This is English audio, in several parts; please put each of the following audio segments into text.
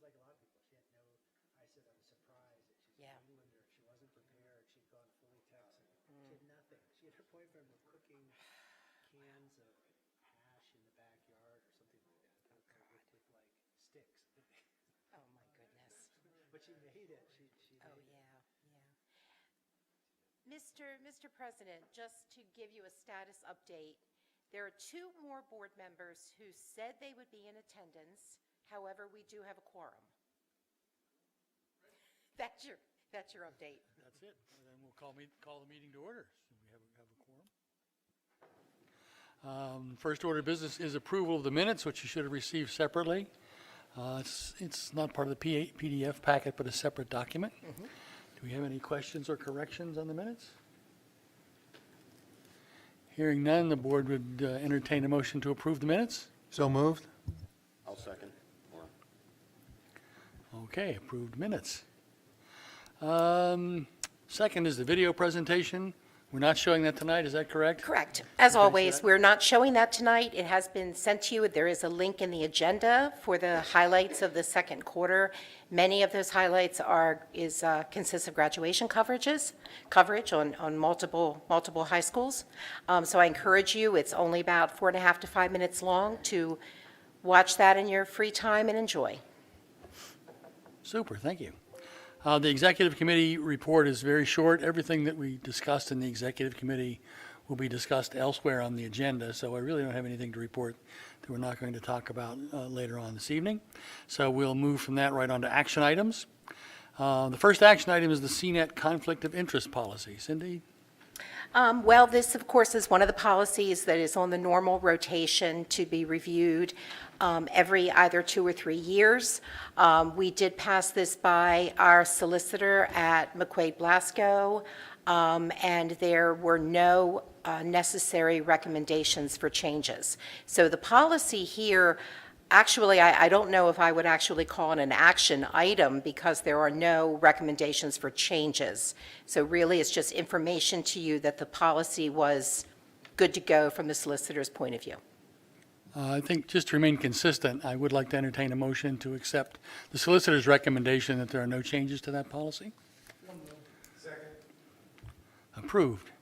was like a lot of people. She had no, I said I was surprised that she's Yeah. from England, or she wasn't prepared. She'd gone fully Texan. She had nothing. She and her boyfriend were cooking cans of hash in the backyard or something like that. With like sticks. Oh, my goodness. But she made it. She Oh, made it. yeah, yeah. Mr. President, just to give you a status update, there are 2 more board members who said they would be in attendance. However, we do have a quorum. That's your update. That's it. And then we'll call the meeting to order. So we have a quorum. First order of business is approval of the minutes, which you should have received separately. It's not part of the PDF packet, but a separate document. Do we have any questions or corrections on the minutes? Hearing none, the board would entertain a motion to approve the minutes. So moved? I'll second. Okay, approved minutes. Second is the video presentation. We're not showing that tonight, is that correct? Correct. As Okay, so always, that- we're not showing that tonight. It has been sent to you. There is a link in the agenda for the highlights of the second quarter. Many of those highlights consist of graduation coverage on multiple high schools. So I encourage you, it's only about 4.5 to 5 minutes long, to watch that in your free time and enjoy. Super, thank you. The executive committee report is very short. Everything that we discussed in the executive committee will be discussed elsewhere on the agenda, so I really don't have anything to report that we're not going to talk about later on this evening. So we'll move from that right on to action items. The first action item is the CNET conflict of interest policy. Cindy? Well, this, of course, is one of the policies that is on the normal rotation to be reviewed every either 2 or 3 years. We did pass this by our solicitor at McQuaid Blasco, and there were no necessary recommendations for changes. So the policy here, actually, I don't know if I would actually call it an action item because there are no recommendations for changes. So really, it's just information to you that the policy was good to go from the solicitor's point of view. I think just to remain consistent, I would like to entertain a motion to accept the solicitor's recommendation that there are no changes to that policy. Second. Approved.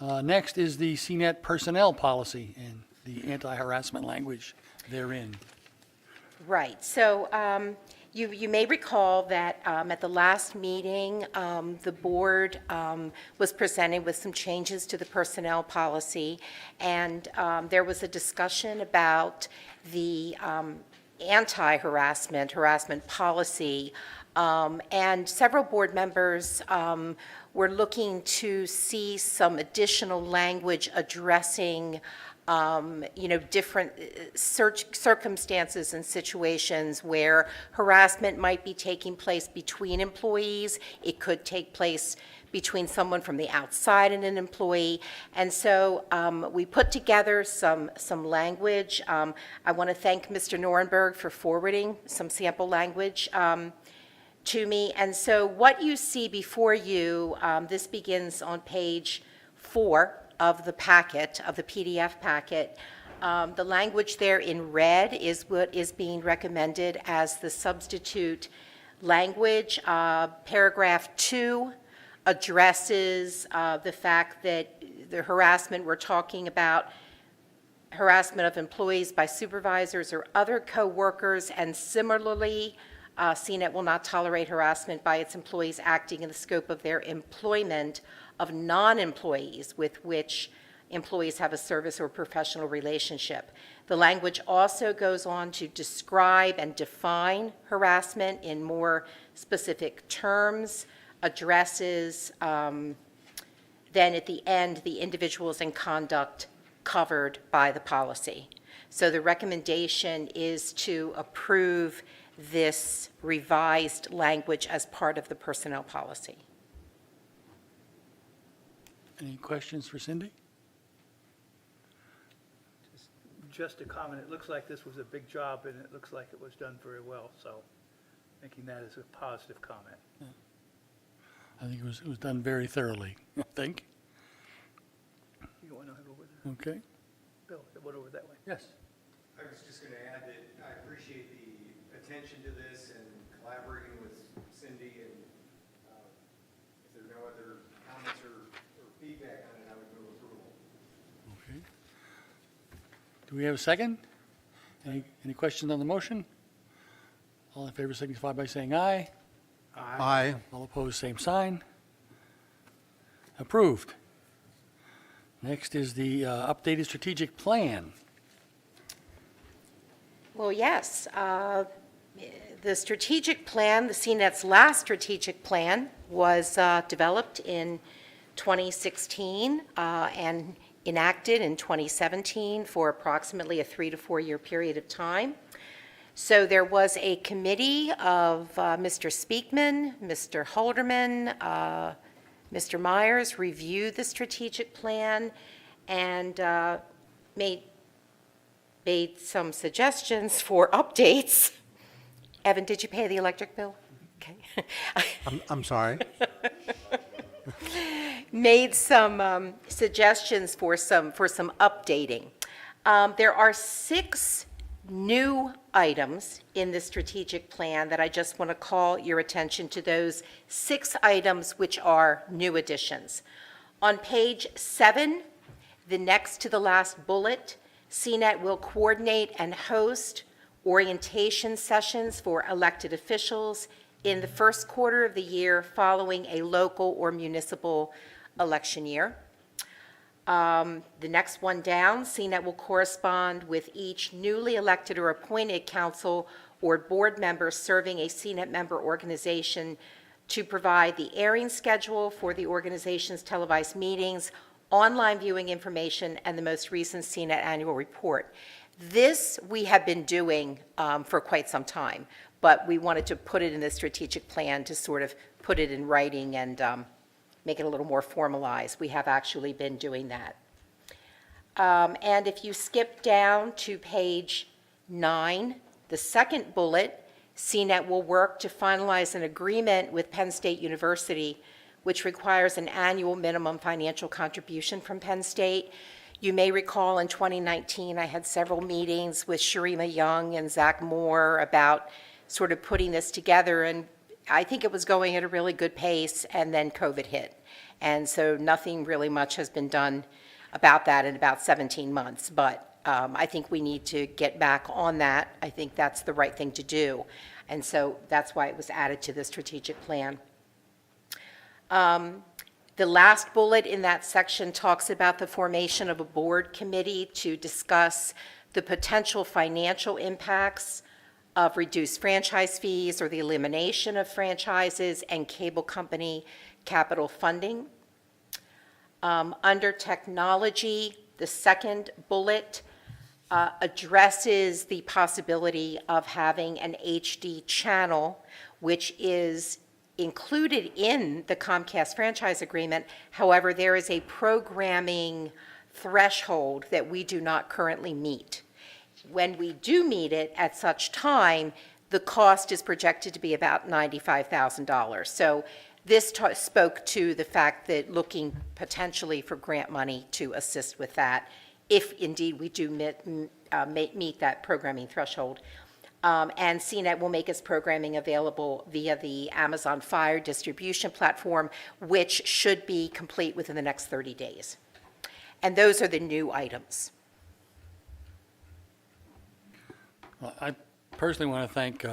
Next is the CNET personnel policy and the anti-harassment language therein. Right. So you may recall that at the last meeting, the board was presented with some changes to the personnel policy, and there was a discussion about the harassment policy, and several board members were looking to see some additional language addressing different circumstances and situations where harassment might be taking place between employees. It could take place between someone from the outside and an employee. And so we put together some language. I want to thank Mr. Norenberg for forwarding some sample language to me. And so what you see before you, this begins on page 4 of the packet, of the PDF packet. The language there in red is what is being recommended as the substitute language. Paragraph 2 addresses the fact that the harassment we're talking about, harassment of employees by supervisors or other co-workers, and similarly, CNET will not tolerate harassment by its employees acting in the scope of their employment of non-employees with which employees have a service or professional relationship. The language also goes on to describe and define harassment in more specific terms, addresses, then at the end, the individuals and conduct covered by the policy. So the recommendation is to approve this revised language as part of the personnel policy. Any questions for Cindy? Just a comment, it looks like this was a big job, and it looks like it was done very well, so making that as a positive comment. I think it was done very thoroughly, I think. You want to head over there? Okay. Bill, head over that way. Yes. I was just going to add that I appreciate the attention to this and collaborating with Cindy, and if there are no other comments or feedback on it, I would move approval. Okay. Do we have a second? Any questions on the motion? All in favor signify by saying aye. Aye. All opposed, same sign. Approved. Next is the updated strategic plan. Well, yes, the strategic plan, the CNET's last strategic plan, was developed in 2016 and enacted in 2017 for approximately a 3 to 4 year period of time. So there was a committee of Mr. Speakman, Mr. Holderman, Mr. Myers reviewed the strategic plan and made some suggestions for updates. Evan, did you pay the electric bill? Okay. I'm sorry. Made some suggestions for some updating. There are 6 new items in the strategic plan that I just want to call your attention to, those 6 items which are new additions. On page 7, the next to the last bullet, CNET will coordinate and host orientation sessions for elected officials in the first quarter of the year following a local or municipal election year. The next one down, CNET will correspond with each newly elected or appointed council or board member serving a CNET member organization to provide the airing schedule for the organization's televised meetings, online viewing information, and the most recent CNET annual report. This we have been doing for quite some time, but we wanted to put it in the strategic plan to sort of put it in writing and make it a little more formalized. We have actually been doing that. And if you skip down to page 9, the second bullet, CNET will work to finalize an agreement with Penn State University, which requires an annual minimum financial contribution from Penn State. You may recall in 2019, I had several meetings with Sharima Young and Zach Moore about sort of putting this together, and I think it was going at a really good pace, and then COVID hit. And so nothing really much has been done about that in about 17 months. But I think we need to get back on that. I think that's the right thing to do. And so that's why it was added to the strategic plan. The last bullet in that section talks about the formation of a board committee to discuss the potential financial impacts of reduced franchise fees or the elimination of franchises and cable company capital funding. Under technology, the second bullet addresses the possibility of having an HD channel, which is included in the Comcast franchise agreement. However, there is a programming threshold that we do not currently meet. When we do meet it at such time, the cost is projected to be about $95,000. So this spoke to the fact that looking potentially for grant money to assist with that, if indeed we do meet that programming threshold. And CNET will make its programming available via the Amazon Fire distribution platform, which should be complete within the next 30 days. And those are the new items. Well, I personally want to thank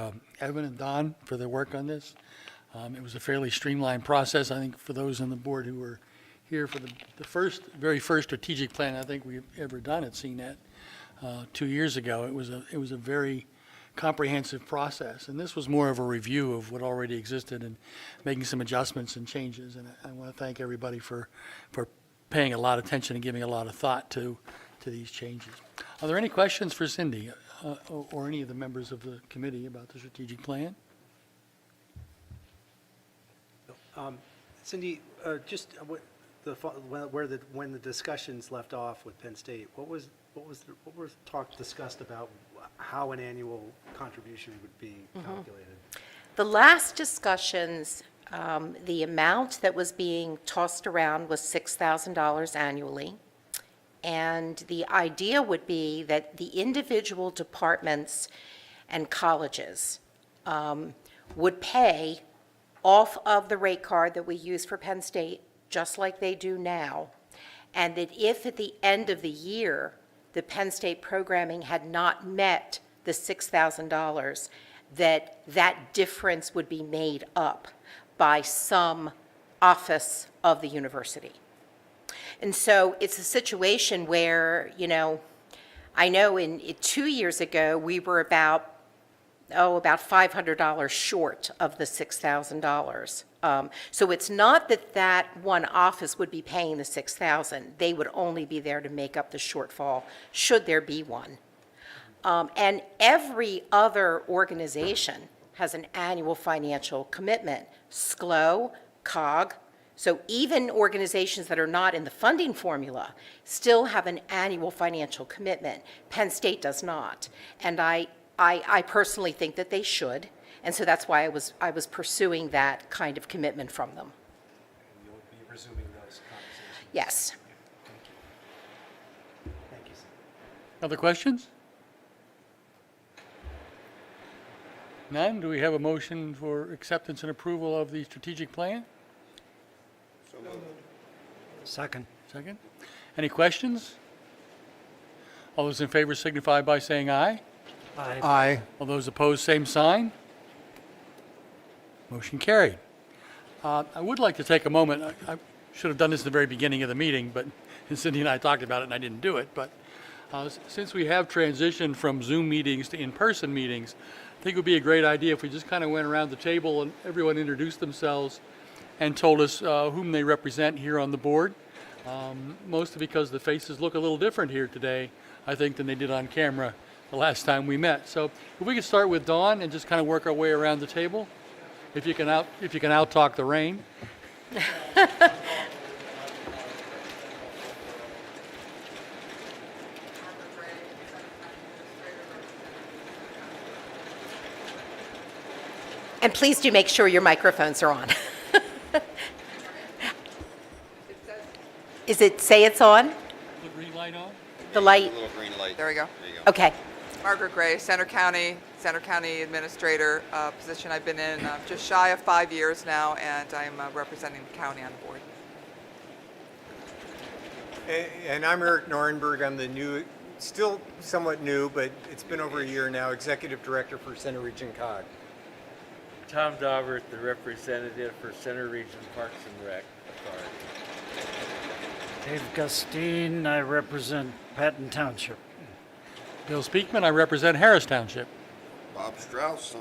Evan and Don for their work on this. It was a fairly streamlined process. I think for those on the board who were here for the very first strategic plan I think we've ever done at CNET 2 years ago, it was a very comprehensive process. And this was more of a review of what already existed and making some adjustments and changes. And I want to thank everybody for paying a lot of attention and giving a lot of thought to these changes. Are there any questions for Cindy or any of the members of the committee about the strategic plan? Cindy, just when the discussions left off with Penn State, what was discussed about how an annual contribution would be calculated? The last discussions, the amount that was being tossed around was $6,000 annually. And the idea would be that the individual departments and colleges would pay off of the rate card that we use for Penn State, just like they do now, and that if at the end of the year, the Penn State programming had not met the $6,000, that difference would be made up by some office of the university. And so it's a situation where, I know in 2 years ago, we were about $500 short of the $6,000. So it's not that one office would be paying the $6,000. They would only be there to make up the shortfall, should there be one. And every other organization has an annual financial commitment, SCLO, COG. So even organizations that are not in the funding formula still have an annual financial commitment. Penn State does not. And I personally think that they should, and so that's why I was pursuing that kind of commitment from them. You'll be resuming those conversations. Yes. Thank you, sir. Other questions? None? Do we have a motion for acceptance and approval of the strategic plan? Second. Second. Any questions? All those in favor signify by saying aye. Aye. All those opposed, same sign. Motion carried. I would like to take a moment, I should have done this at the very beginning of the meeting, but Cindy and I talked about it and I didn't do it, but since we have transitioned from Zoom meetings to in-person meetings, I think it would be a great idea if we just kind of went around the table and everyone introduced themselves and told us whom they represent here on the board. Mostly because the faces look a little different here today, I think, than they did on camera the last time we met. So if we could start with Dawn and just kind of work our way around the table, if you can out-talk the rain. And please do make sure your microphones are on. Is it say it's on? The green light on? The light? Little green light. There we go. There you go. Okay. Margaret Gray, Center County Administrator, position I've been in just shy of 5 years now, and I'm representing the county on the board. And I'm Eric Norenberg. I'm the new, still somewhat new, but it's been over a year now, Executive Director for Center Region COG. Tom Daubert, the representative for Center Region Parks and Rec Authority. Dave Gustine, I represent Patton Township. Bill Speakman, I represent Harris Township. Bob Strauss,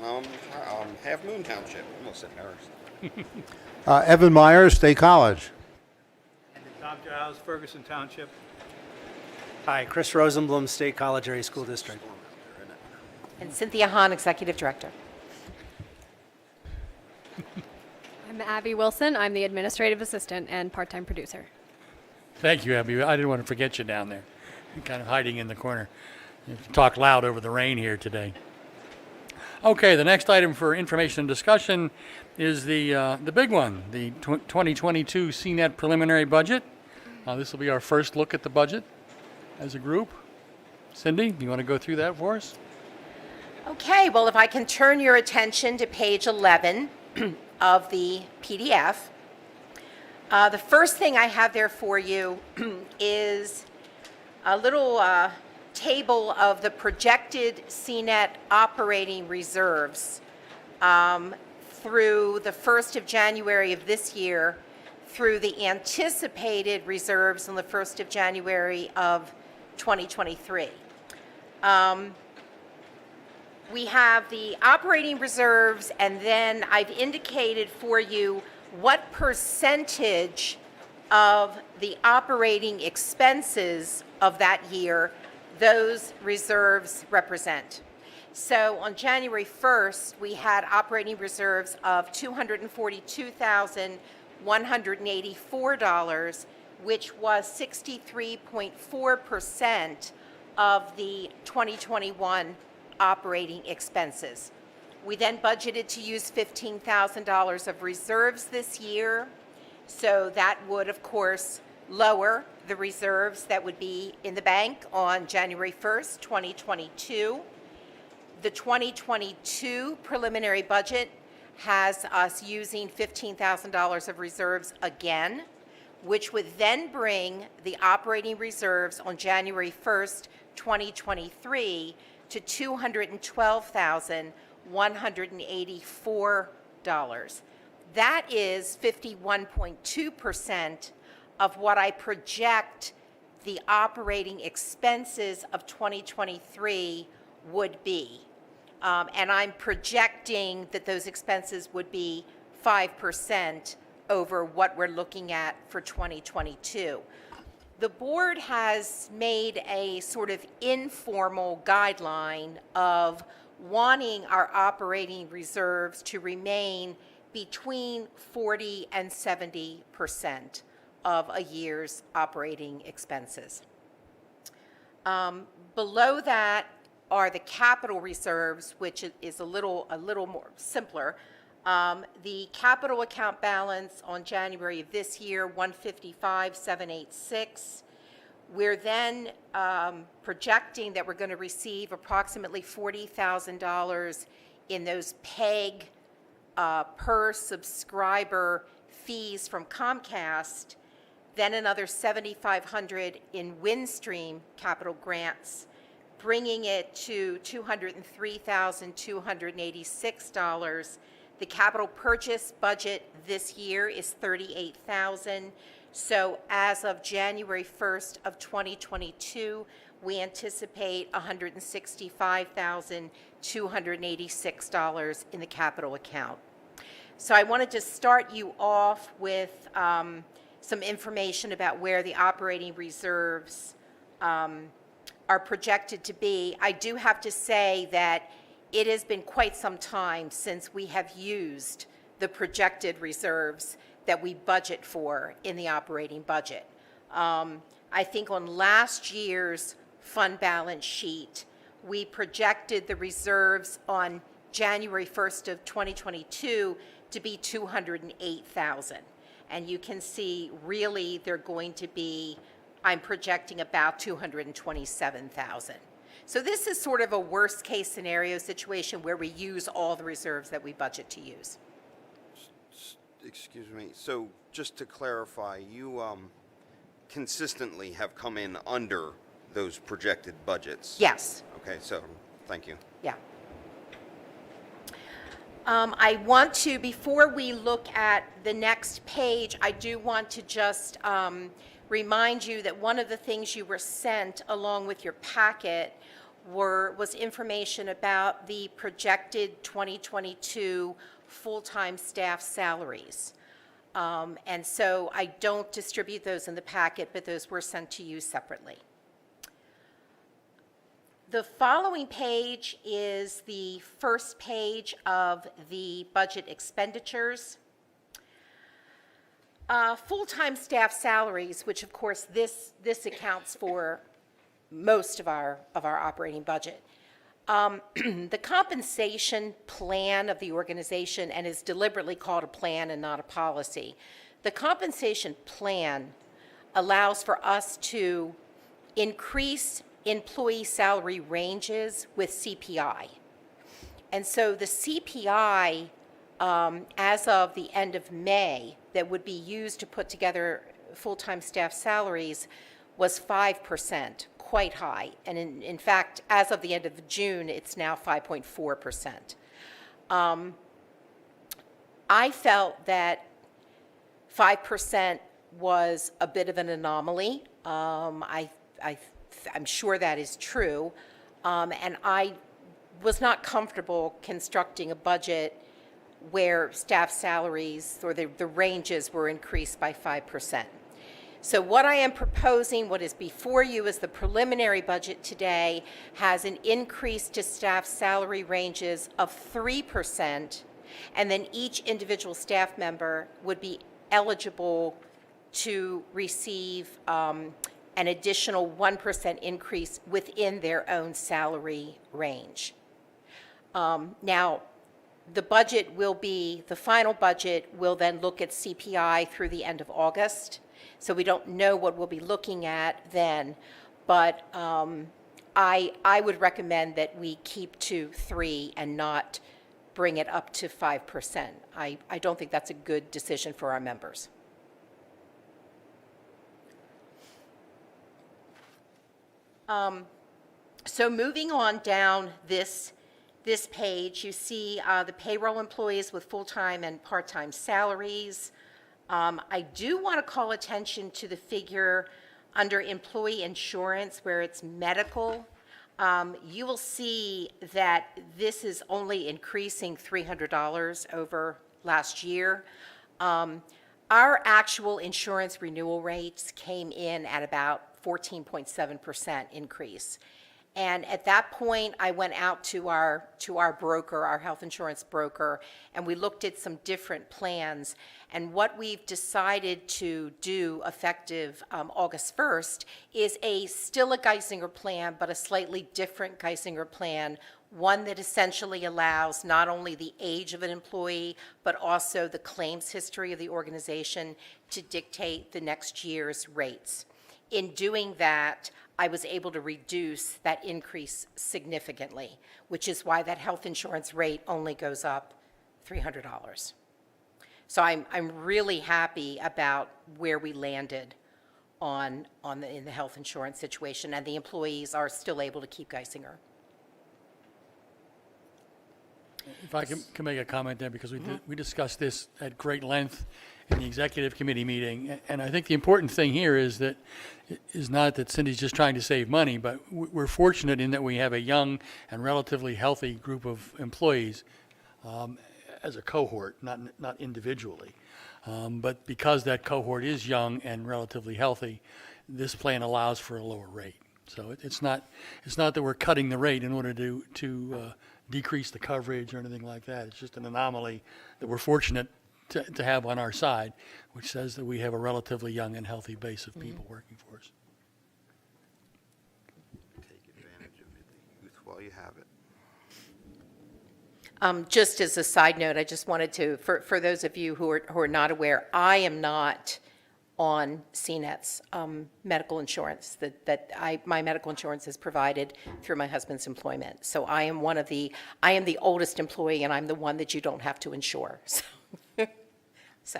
Half Moon Township. Almost said Harris. Evan Myers, State College. Tom Giles, Ferguson Township. Hi, Chris Rosenblum, State College Area School District. Storm out there, isn't it? And Cynthia Hahn, Executive Director. I'm Abby Wilson. I'm the administrative assistant and part-time producer. Thank you, Abby. I didn't want to forget you down there. You're kind of hiding in the corner. You have to talk loud over the rain here today. Okay, the next item for information and discussion is the big one, the 2022 CNET preliminary budget. This will be our first look at the budget as a group. Cindy, do you want to go through that for us? Okay, well, if I can turn your attention to page 11 of the PDF. The first thing I have there for you is a little table of the projected CNET operating reserves through the 1st of January of this year through the anticipated reserves on the 1st of January of 2023. We have the operating reserves, and then I've indicated for you what percentage of the operating expenses of that year those reserves represent. So on January 1st, we had operating reserves of $242,184, which was 63.4% of the 2021 operating expenses. We then budgeted to use $15,000 of reserves this year, so that would, of course, lower the reserves that would be in the bank on January 1st, 2022. The 2022 preliminary budget has us using $15,000 of reserves again, which would then bring the operating reserves on January 1st, 2023 to $212,184. That is 51.2% of what I project the operating expenses of 2023 would be. And I'm projecting that those expenses would be 5% over what we're looking at for 2022. The board has made a sort of informal guideline of wanting our operating reserves to remain between 40 and 70% of a year's operating expenses. Below that are the capital reserves, which is a little more simpler. The capital account balance on January of this year, $155,786. We're then projecting that we're going to receive approximately $40,000 in those PEG per subscriber fees from Comcast, then another $7,500 in Windstream capital grants, bringing it to $203,286. The capital purchase budget this year is $38,000. So as of January 1st of 2022, we anticipate $165,286 in the capital account. So I wanted to start you off with some information about where the operating reserves are projected to be. I do have to say that it has been quite some time since we have used the projected reserves that we budget for in the operating budget. I think on last year's fund balance sheet, we projected the reserves on January 1st of 2022 to be $208,000. And you can see really they're going to be, I'm projecting about $227,000. So this is sort of a worst case scenario situation where we use all the reserves that we budget to use. Excuse me. So just to clarify, you consistently have come in under those projected budgets? Yes. Okay, so thank you. Yeah. I want to, before we look at the next page, I do want to just remind you that one of the things you were sent along with your packet was information about the projected 2022 full-time staff salaries. And so I don't distribute those in the packet, but those were sent to you separately. The following page is the first page of the budget expenditures. Full-time staff salaries, which of course this accounts for most of our operating budget. The compensation plan of the organization, and is deliberately called a plan and not a policy, the compensation plan allows for us to increase employee salary ranges with CPI. And so the CPI, as of the end of May, that would be used to put together full-time staff salaries was 5%, quite high. And in fact, as of the end of June, it's now 5.4%. I felt that 5% was a bit of an anomaly. I'm sure that is true. And I was not comfortable constructing a budget where staff salaries or the ranges were increased by 5%. So what I am proposing, what is before you is the preliminary budget today, has an increase to staff salary ranges of 3%, and then each individual staff member would be eligible to receive an additional 1% increase within their own salary range. Now, the budget will be, the final budget will then look at CPI through the end of August. So we don't know what we'll be looking at then, but I would recommend that we keep to 3 and not bring it up to 5%. I don't think that's a good decision for our members. So moving on down this page, you see the payroll employees with full-time and part-time salaries. I do want to call attention to the figure under employee insurance where it's medical. You will see that this is only increasing $300 over last year. Our actual insurance renewal rates came in at about 14.7% increase. And at that point, I went out to our broker, our health insurance broker, and we looked at some different plans. And what we've decided to do effective August 1st is still a Geisinger plan, but a slightly different Geisinger plan, one that essentially allows not only the age of an employee, but also the claims history of the organization to dictate the next year's rates. In doing that, I was able to reduce that increase significantly, which is why that health insurance rate only goes up $300. So I'm really happy about where we landed in the health insurance situation, and the employees are still able to keep Geisinger. If I can make a comment there, because we discussed this at great length in the executive committee meeting, and I think the important thing here is not that Cindy's just trying to save money, but we're fortunate in that we have a young and relatively healthy group of employees as a cohort, not individually. But because that cohort is young and relatively healthy, this plan allows for a lower rate. So it's not that we're cutting the rate in order to decrease the coverage or anything like that. It's just an anomaly that we're fortunate to have on our side, which says that we have a relatively young and healthy base of people working for us. Take advantage of the youth while you have it. Just as a side note, I just wanted to, for those of you who are not aware, I am not on CNET's medical insurance my medical insurance is provided through my husband's employment. So I am the oldest employee, and I'm the one that you don't have to insure. So.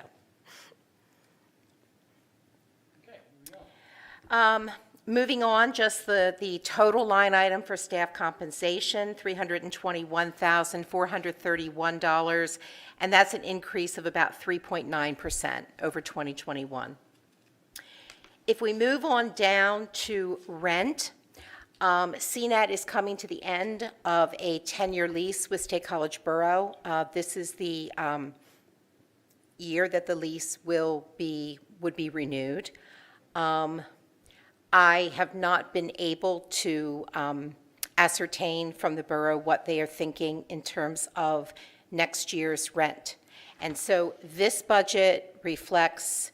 Moving on, just the total line item for staff compensation, $321,431, and that's an increase of about 3.9% over 2021. If we move on down to rent, CNET is coming to the end of a 10-year lease with State College Borough. This is the year that the lease would be renewed. I have not been able to ascertain from the borough what they are thinking in terms of next year's rent. And so this budget reflects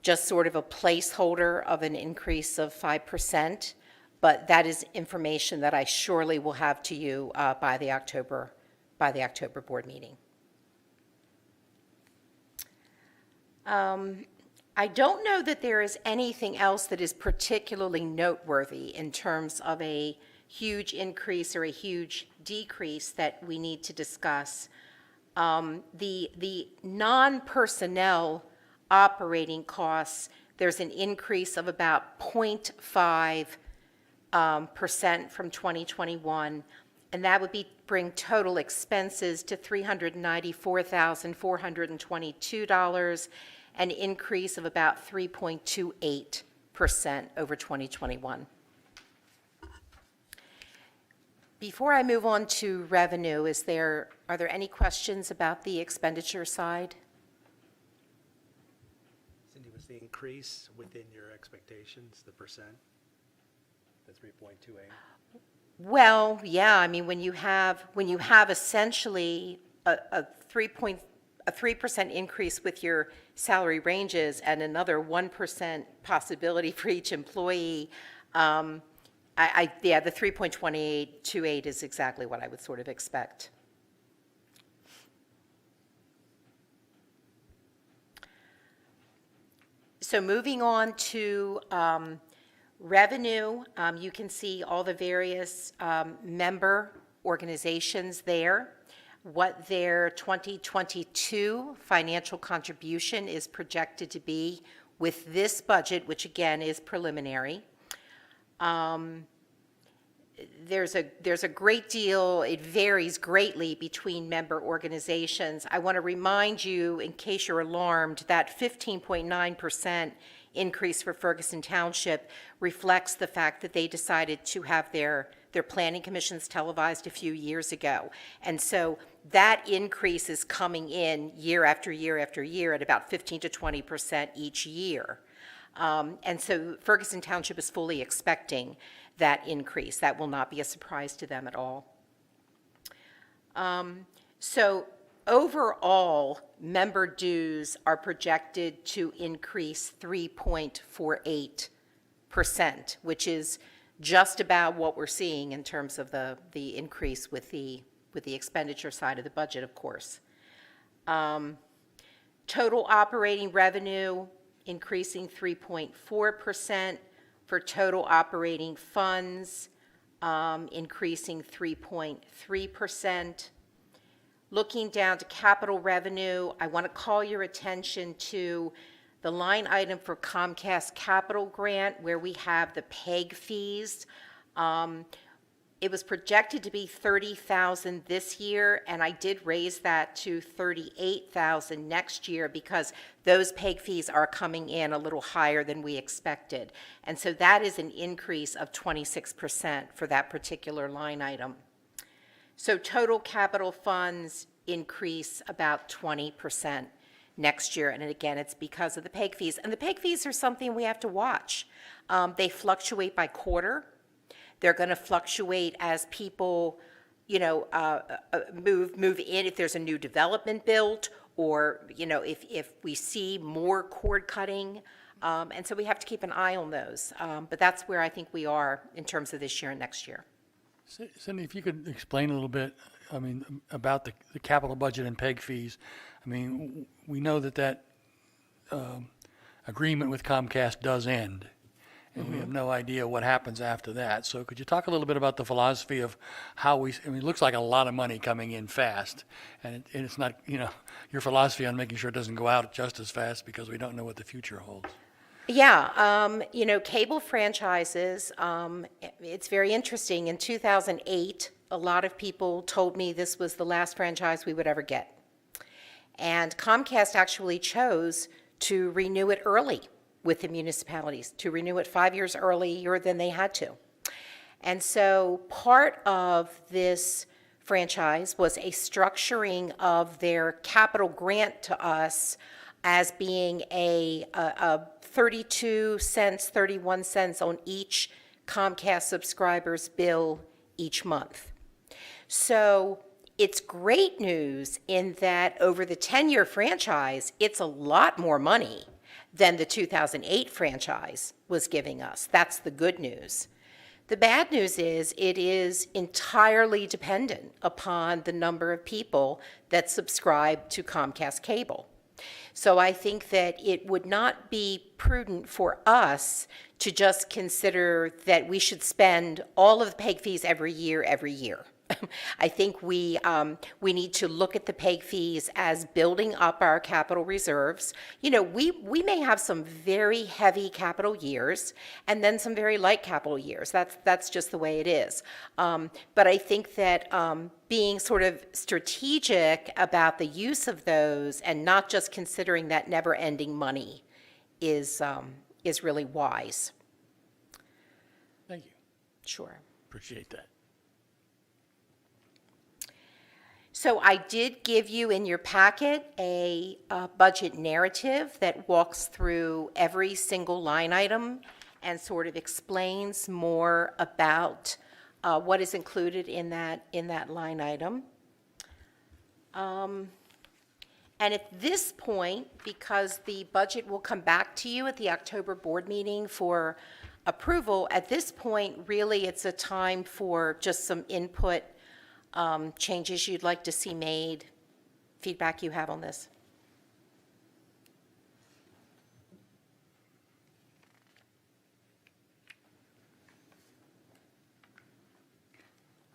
just sort of a placeholder of an increase of 5%, but that is information that I surely will have to you by the October board meeting. I don't know that there is anything else that is particularly noteworthy in terms of a huge increase or a huge decrease that we need to discuss. The non-personnel operating costs, there's an increase of about 0.5% from 2021, and that would bring total expenses to $394,422, an increase of about 3.28% over 2021. Before I move on to revenue, are there any questions about the expenditure side? Cindy, was the increase within your expectations, the percent, the 3.28? Well, yeah, I mean, when you have essentially a 3% increase with your salary ranges and another 1% possibility for each employee, the 3.28 is exactly what I would sort of expect. So moving on to Revenue, you can see all the various member organizations there, what their 2022 financial contribution is projected to be with this budget, which again is preliminary. There's a great deal, it varies greatly between member organizations. I want to remind you, in case you're alarmed, that 15.9% increase for Ferguson Township reflects the fact that they decided to have their planning commissions televised a few years ago. And so that increase is coming in year after year after year at about 15 to 20% each year. And so Ferguson Township is fully expecting that increase. That will not be a surprise to them at all. So overall, member dues are projected to increase 3.48%, which is just about what we're seeing in terms of the increase with the expenditure side of the budget, of course. Total operating revenue increasing 3.4%. For total operating funds, increasing 3.3%. Looking down to capital revenue, I want to call your attention to the line item for Comcast Capital Grant, where we have the PEG fees. It was projected to be $30,000 this year, and I did raise that to $38,000 next year because those PEG fees are coming in a little higher than we expected. And so that is an increase of 26% for that particular line item. So total capital funds increase about 20% next year. And again, it's because of the PEG fees. And the PEG fees are something we have to watch. They fluctuate by quarter. They're going to fluctuate as people, move in, if there's a new development built, or, if we see more cord cutting. And so we have to keep an eye on those. But that's where I think we are in terms of this year and next year. Cindy, if you could explain a little bit, about the capital budget and PEG fees. We know that agreement with Comcast does end, and we have no idea what happens after that. So could you talk a little bit about the philosophy of how it looks like a lot of money coming in fast, and it's not, your philosophy on making sure it doesn't go out just as fast because we don't know what the future holds. Yeah, cable franchises, it's very interesting. In 2008, a lot of people told me this was the last franchise we would ever get. And Comcast actually chose to renew it early with the municipalities, to renew it 5 years earlier than they had to. And so part of this franchise was a structuring of their capital grant to us as being a 32 cents, 31 cents on each Comcast subscriber's bill each month. So it's great news in that over the 10-year franchise, it's a lot more money than the 2008 franchise was giving us. That's the good news. The bad news is it is entirely dependent upon the number of people that subscribe to Comcast Cable. So I think that it would not be prudent for us to just consider that we should spend all of the PEG fees every year. I think we need to look at the PEG fees as building up our capital reserves. We may have some very heavy capital years and then some very light capital years. That's just the way it is. But I think that being sort of strategic about the use of those and not just considering that never-ending money is really wise. Thank you. Sure. Appreciate that. So I did give you in your packet a budget narrative that walks through every single line item and sort of explains more about what is included in that line item. And at this point, because the budget will come back to you at the October board meeting for approval, at this point, really it's a time for just some input, changes you'd like to see made, feedback you have on this.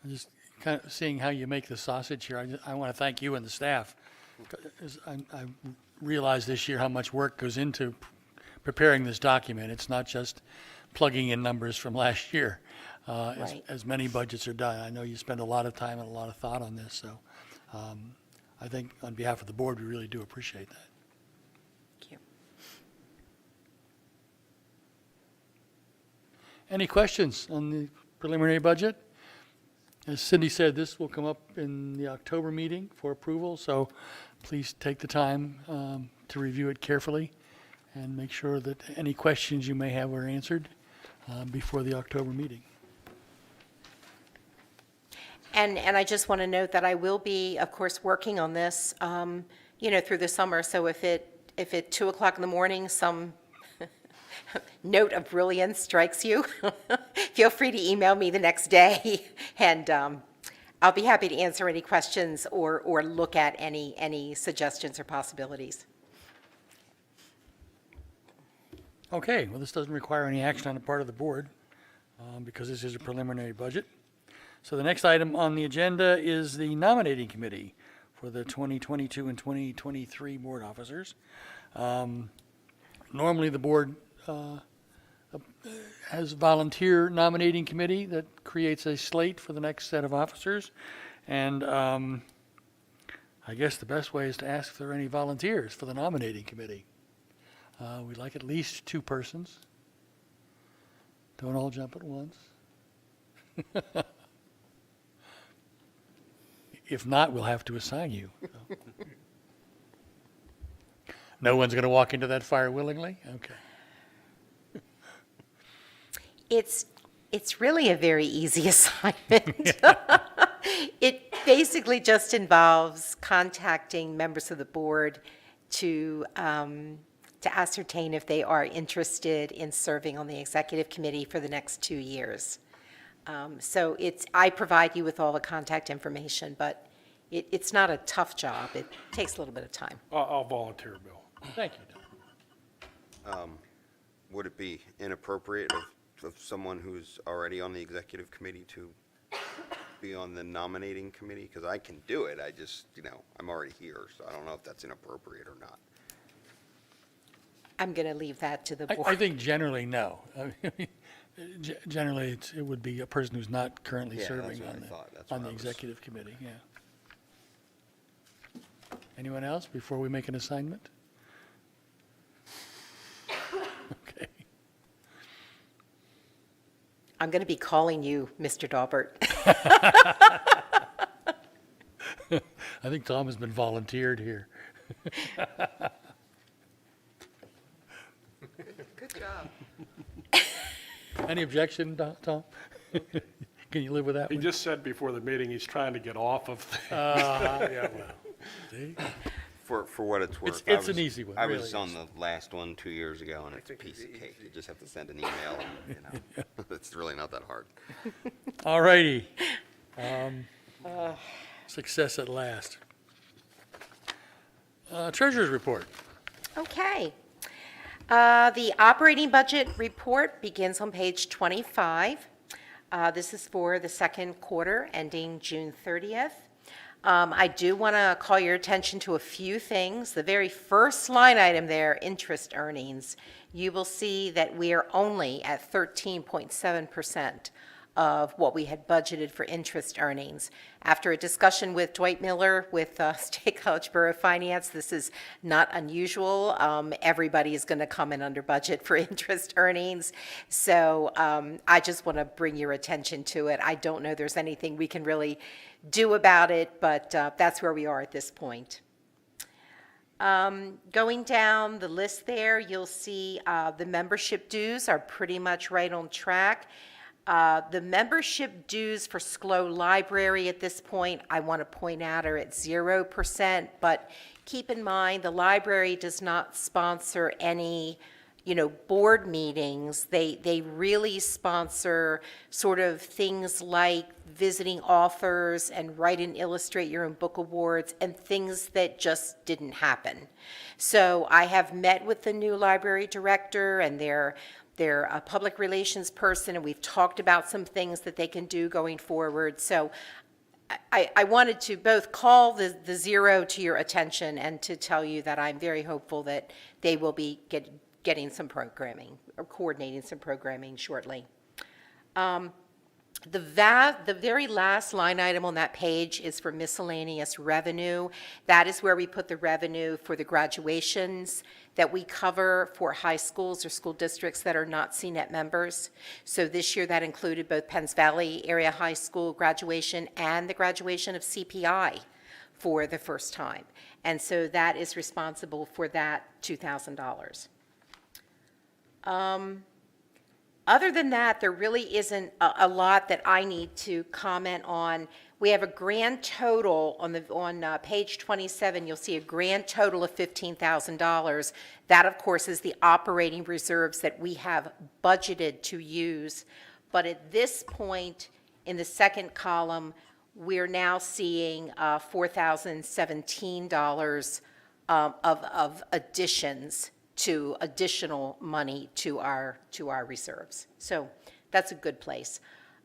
Just kind of seeing how you make the sausage here, I want to thank you and the staff. I realized this year how much work goes into preparing this document. It's not just plugging in numbers from last year, Right. as many budgets are done. I know you spend a lot of time and a lot of thought on this, so I think on behalf of the board, we really do appreciate that. Thank you. Any questions on the preliminary budget? As Cindy said, this will come up in the October meeting for approval, so please take the time to review it carefully and make sure that any questions you may have are answered before the October meeting. And I just want to note that I will be, of course, working on this, through the summer. So if at 2 o'clock in the morning, some note of brilliance strikes you, feel free to email me the next day, and I'll be happy to answer any questions or look at any suggestions or possibilities. Okay, well, this doesn't require any action on the part of the board because this is a preliminary budget. So the next item on the agenda is the nominating committee for the 2022 and 2023 board officers. Normally, the board has a volunteer nominating committee that creates a slate for the next set of officers. And I guess the best way is to ask if there are any volunteers for the nominating committee. We'd like at least 2 persons. Don't all jump at once. If not, we'll have to assign you. No one's going to walk into that fire willingly? Okay. It's really a very easy assignment. It basically just involves contacting members of the board to ascertain if they are interested in serving on the executive committee for the next 2 years. So I provide you with all the contact information, but it's not a tough job. It takes a little bit of time. I'll volunteer, Bill. Thank you, Tom. Would it be inappropriate of someone who's already on the executive committee to be on the nominating committee? Because I can do it, I just, I'm already here, so I don't know if that's inappropriate or not. I'm going to leave that to the board. I think generally, no. Generally, it would be a person who's not currently Yeah, serving that's what on I thought. That's on what the I was- executive committee, yeah. Anyone else before we make an assignment? Okay. I'm going to be calling you, Mr. Daubert. I think Tom has been volunteered here. Good job. Any objection, Tom? Can you live with that He one? just said before the meeting, he's trying to get off of things. Yeah, well, see? For what it's worth. It's an easy one, I really was on is. the last one 2 years ago, and it's a piece of cake. You just have to send an email, and, it's really not that hard. All righty. Success at last. Treasurer's report. Okay. The operating budget report begins on page 25. This is for the second quarter ending June 30th. I do want to call your attention to a few things. The very first line item there, interest earnings, you will see that we are only at 13.7% of what we had budgeted for interest earnings. After a discussion with Dwight Miller with State College Bureau of Finance, this is not unusual. Everybody is going to come in under budget for interest earnings. So I just want to bring your attention to it. I don't know there's anything we can really do about it, but that's where we are at this point. Going down the list there, you'll see the membership dues are pretty much right on track. The membership dues for SCLO Library at this point, I want to point out, are at 0%, but keep in mind, the library does not sponsor any, board meetings. They really sponsor sort of things like visiting authors and write and illustrate your own book awards and things that just didn't happen. So I have met with the new library director, and they're their public relations person, and we've talked about some things that they can do going forward. So I wanted to both call the zero to your attention and to tell you that I'm very hopeful that they will be getting some programming or coordinating some programming shortly. The very last line item on that page is for miscellaneous revenue. That is where we put the revenue for the graduations that we cover for high schools or school districts that are not CNET members. So this year that included both Penns Valley Area High School graduation and the graduation of CPI for the first time. And so that is responsible for that $2,000. Other than that, there really isn't a lot that I need to comment on. We have a grand total on page 27. You'll see a grand total of $15,000. That, of course, is the operating reserves that we have budgeted to use. But at this point, in the second column, we're now seeing $4,017 of additions to additional money to our reserves. So that's a good place.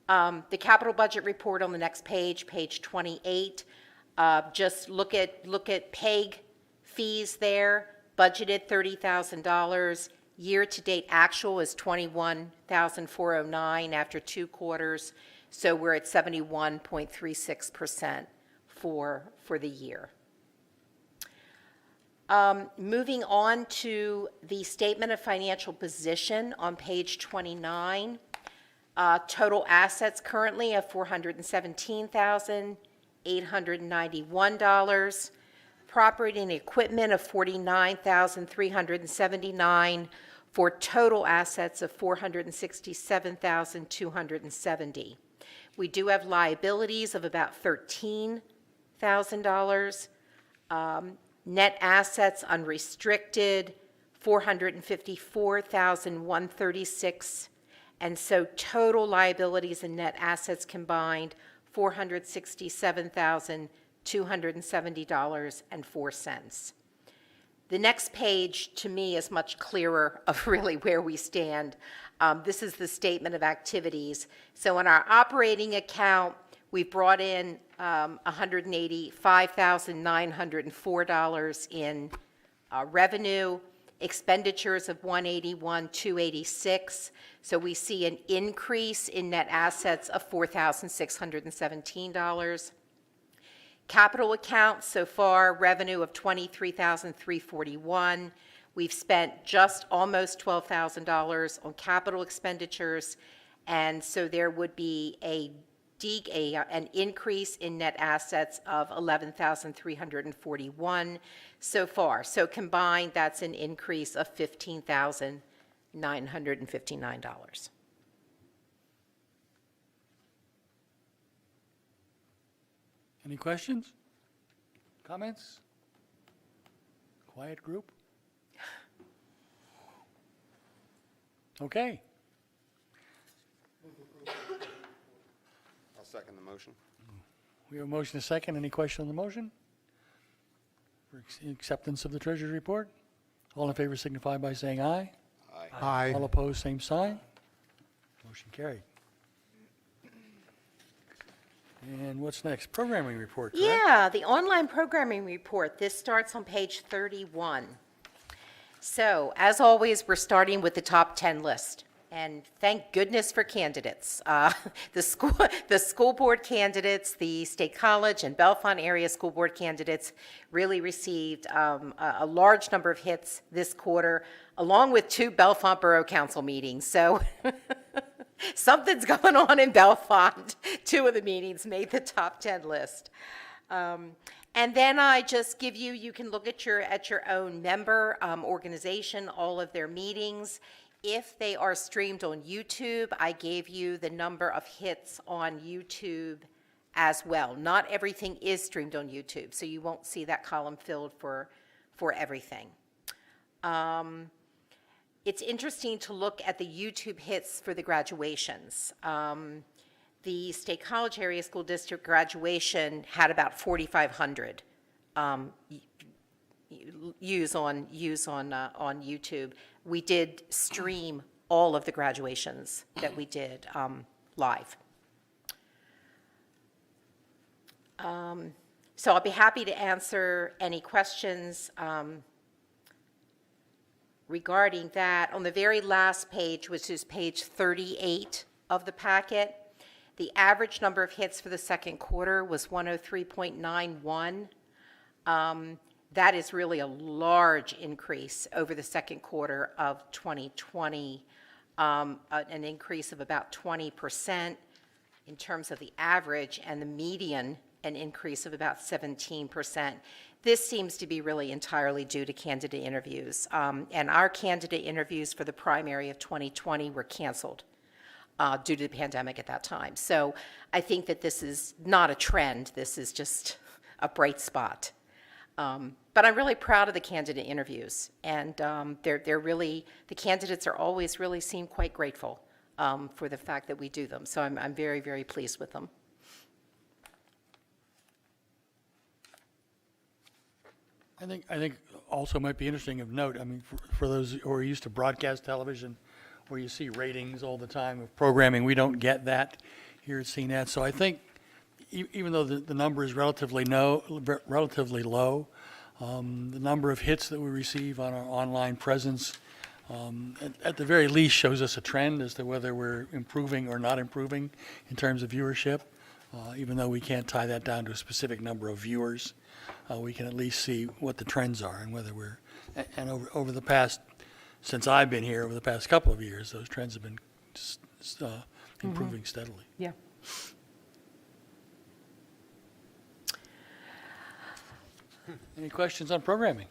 The capital budget report on the next page, page 28, just look at PEG fees there, budgeted $30,000. Year-to-date actual is $21,409 after 2 quarters, so we're at 71.36% for the year. Moving on to the statement of financial position on page 29. Total assets currently of $417,891. Property and equipment of $49,379 for total assets of $467,270. We do have liabilities of about $13,000. Net assets unrestricted, $454,136, and so total liabilities and net assets combined, $467,270.04. The next page, to me, is much clearer of really where we stand. This is the statement of activities. So in our operating account, we've brought in $185,904 in revenue, expenditures of $181,286. So we see an increase in net assets of $4,617. Capital accounts so far, revenue of $23,341. We've spent just almost $12,000 on capital expenditures, and so there would be an increase in net assets of $11,341 so far. So combined, that's an increase of $15,959. Any questions? Comments? Quiet group? Okay. I'll second the motion. We have a motion and a second. Any question on the motion? For acceptance of the treasurer's report? All in favor signify by saying aye. Aye. Aye. All opposed, same sign. Motion carried. And what's next? Programming report, correct? Yeah, the online programming report. This starts on page 31. So, as always, we're starting with the top 10 list. And thank goodness for candidates. The school board candidates, the State College and Bellefonte area school board candidates really received a large number of hits this quarter, along with 2 Bellefonte Borough Council meetings. So something's going on in Bellefonte. 2 of the meetings made the top 10 list. And then I just give you can look at your own member organization, all of their meetings. If they are streamed on YouTube, I gave you the number of hits on YouTube as well. Not everything is streamed on YouTube, so you won't see that column filled for everything. It's interesting to look at the YouTube hits for the graduations. The State College Area School District graduation had about 4,500 views on YouTube. We did stream all of the graduations that we did live. So I'll be happy to answer any questions regarding that. On the very last page, which is page 38 of the packet, the average number of hits for the second quarter was 103.91. That is really a large increase over the second quarter of 2020, an increase of about 20% in terms of the average, and the median an increase of about 17%. This seems to be really entirely due to candidate interviews. And our candidate interviews for the primary of 2020 were canceled due to the pandemic at that time. So I think that this is not a trend. This is just a bright spot. But I'm really proud of the candidate interviews. And they're really, the candidates are always really seem quite grateful for the fact that we do them. So I'm very, very pleased with them. I think also might be interesting of note, I mean, for those who are used to broadcast television, where you see ratings all the time of programming, we don't get that here at CNET. So I think even though the number is relatively low, the number of hits that we receive on our online presence, at the very least shows us a trend as to whether we're improving or not improving in terms of viewership. Even though we can't tie that down to a specific number of viewers, we can at least see what the trends are and whether we're, and over the past, since I've been here, over the past couple of years, those trends have been improving steadily. Yeah. Any questions on programming?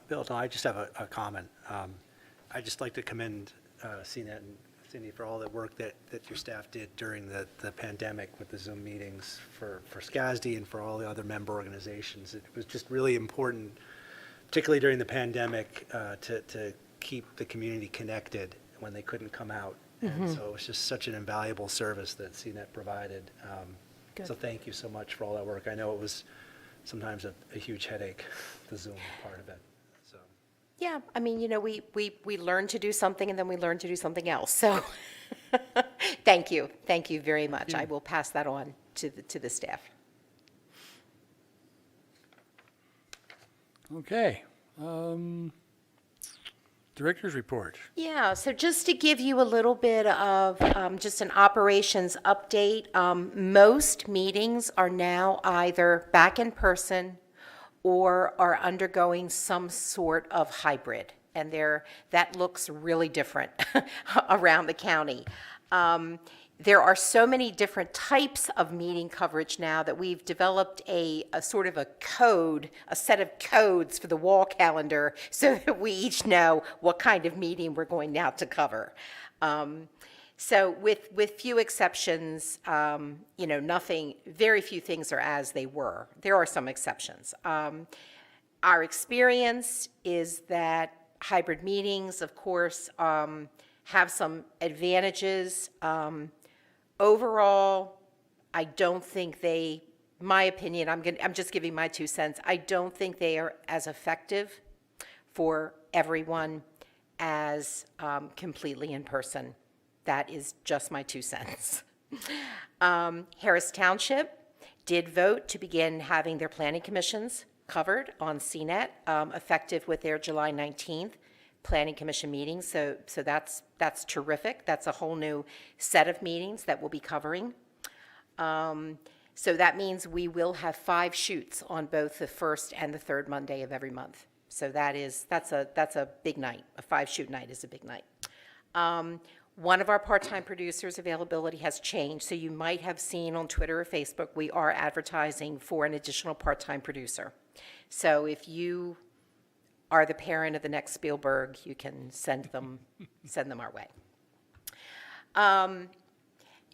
Bill, no, I just have a comment. I'd just like to commend CNET and Cindy for all the work that your staff did during the pandemic with the Zoom meetings for SCASD and for all the other member organizations. It was just really important, particularly during the pandemic, to keep the community connected when they couldn't come out. And so it was just such an invaluable service that CNET provided. So thank you so much for all that work. I know it was sometimes a huge headache, the Zoom part of it. So. Yeah, I mean, you know, we learn to do something and then we learn to do something else. So thank you very much. I will pass that on to the staff. Okay. Director's report. Yeah, so just to give you a little bit of just an operations update, most meetings are now either back in person or are undergoing some sort of hybrid, and that looks really different around the county. There are so many different types of meeting coverage now that we've developed a sort of a code, a set of codes for the wall calendar so that we each know what kind of meeting we're going now to cover. So with few exceptions, you know, very few things are as they were. There are some exceptions. Our experience is that hybrid meetings, of course, have some advantages. Overall, I don't think my opinion, I'm just giving my 2 cents, I don't think they are as effective for everyone as completely in person. That is just my 2 cents. Harris Township did vote to begin having their planning commissions covered on CNET, effective with their July 19th planning commission meetings. So that's terrific. That's a whole new set of meetings that we'll be covering. So that means we will have 5 shoots on both the first and the third Monday of every month. So that's a big night. A 5-shoot night is a big night. One of our part-time producers' availability has changed, so you might have seen on Twitter or Facebook, we are advertising for an additional part-time producer. So if you are the parent of the next Spielberg, you can send them our way.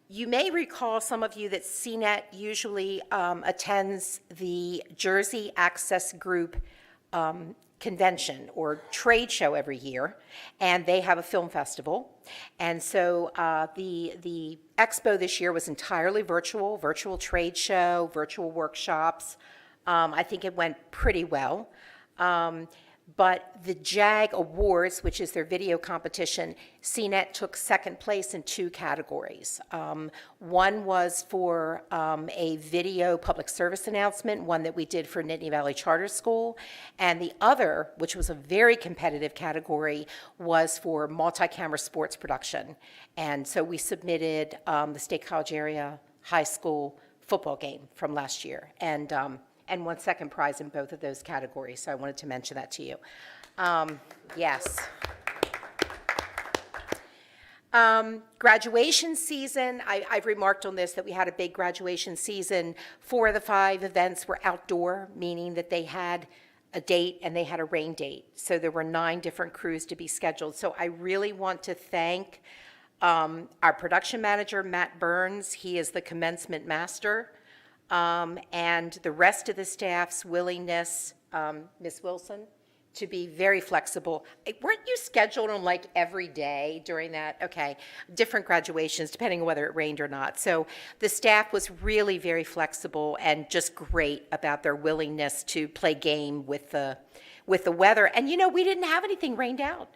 You may recall, some of you, that CNET usually attends the Jersey Access Group convention or trade show every year, and they have a film festival. And so the expo this year was entirely virtual trade show, virtual workshops. I think it went pretty well. But the JAG Awards, which is their video competition, CNET took second place in 2 categories. One was for a video public service announcement, one that we did for Nittany Valley Charter School, and the other, which was a very competitive category, was for multi-camera sports production. And so we submitted the State College Area High School football game from last year, and won second prize in both of those categories, so I wanted to mention that to you. Yes. Graduation season, I've remarked on this, that we had a big graduation season. 4 of the 5 events were outdoor, meaning that they had a date and they had a rain date. So there were 9 different crews to be scheduled. So I really want to thank our production manager, Matt Burns. He is the commencement master. And the rest of the staff's willingness, Ms. Wilson, to be very flexible. Weren't you scheduled on like every day during that? Okay, different graduations, depending on whether it rained or not. So the staff was really very flexible and just great about their willingness to play game with the weather. And you know, we didn't have anything rained out.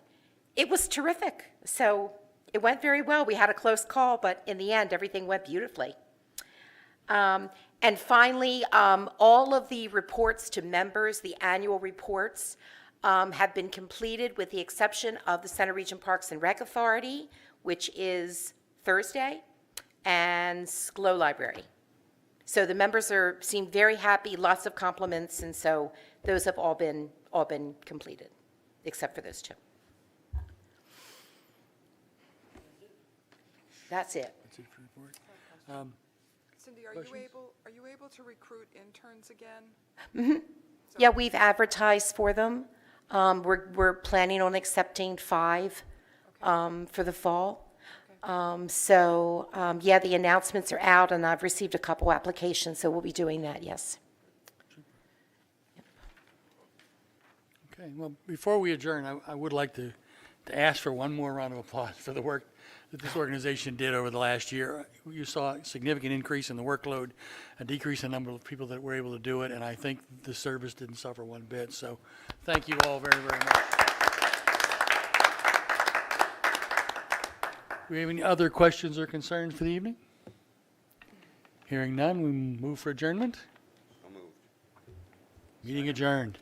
It was terrific. So it went very well. We had a close call, but in the end, everything went beautifully. And finally, all of the reports to members, the annual reports, have been completed with the exception of the Center Region Parks and Rec Authority, which is Thursday, and SCLO Library. So the members seem very happy, lots of compliments, and so those have all been completed, except for those 2. That's it. That's it for the report. Cindy, are you able to recruit interns again? Mm-hmm. Yeah, we've advertised for them. We're planning on accepting 5 for the fall. Yeah, the announcements are out, and I've received a couple applications, so we'll be doing that, yes. Okay, well, before we adjourn, I would like to ask for one more round of applause for the work that this organization did over the last year. You saw a significant increase in the workload, a decrease in the number of people that were able to do it, and I think the service didn't suffer one bit. So thank you all very, very much. Do we have any other questions or concerns for the evening? Hearing none, we move for adjournment. So moved. Meeting adjourned.